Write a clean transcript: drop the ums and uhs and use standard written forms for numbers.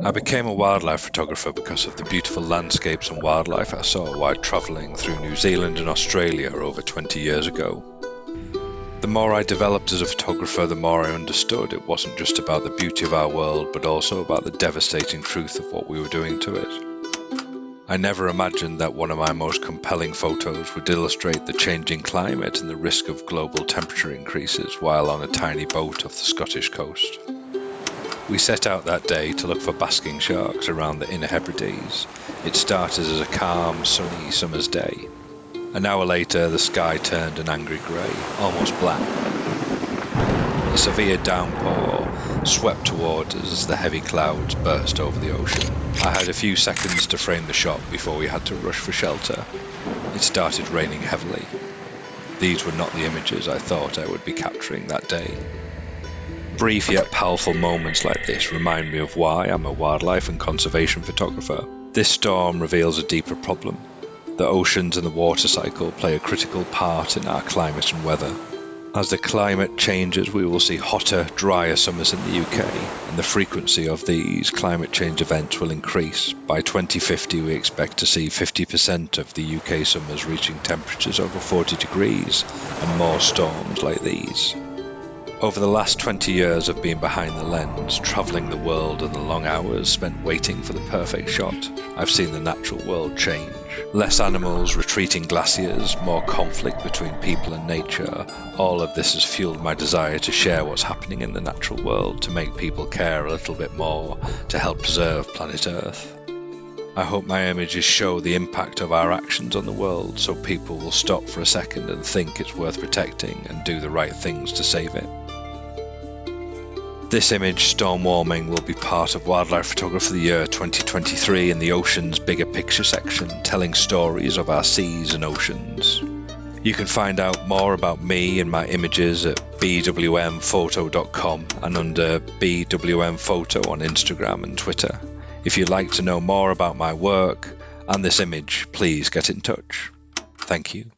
I became a wildlife photographer because of the beautiful landscapes and wildlife I saw while travelling through New Zealand and Australia over 20 years ago. The more I developed as a photographer, the more I understood it wasn't just about the beauty of our world, but also about the devastating truth of what we were doing to it. I never imagined that one of my most compelling photos would illustrate the changing climate and the risk of global temperature increases while on a tiny boat off the Scottish coast. We set out that day to look for basking sharks around the inner Hebrides. It started as a calm, sunny summer's day. An hour later, the sky turned an angry grey, almost black. A severe downpour swept towards us as the heavy clouds burst over the ocean. I had a few seconds to frame the shot before we had to rush for shelter. It started raining heavily. These were not the images I thought I would be capturing that day. Brief yet powerful moments like this remind me of why I'm a wildlife and conservation photographer. This storm reveals a deeper problem. The oceans and the water cycle play a critical part in our climate and weather. As the climate changes, we will see hotter, drier summers in the UK, and the frequency of these climate change events will increase. By 2050, we expect to see 50% of the UK summers reaching temperatures over 40 degrees, and more storms like these. Over the last 20 years of being behind the lens, travelling the world and the long hours spent waiting for the perfect shot, I've seen the natural world change. Less animals, retreating glaciers, more conflict between people and nature. All of this has fueled my desire to share what's happening in the natural world, to make people care a little bit more, to help preserve planet Earth. I hope my images show the impact of our actions on the world, so people will stop for a second and think it's worth protecting and do the right things to save it. This image, Storm Warming, will be part of Wildlife Photography of the Year 2023 in the Ocean's Bigger Picture section, telling stories of our seas and oceans. You can find out more about me and my images at bwmphoto.com and under bwmphoto on Instagram and Twitter. If you'd like to know more about my work and this image, please get in touch. Thank you.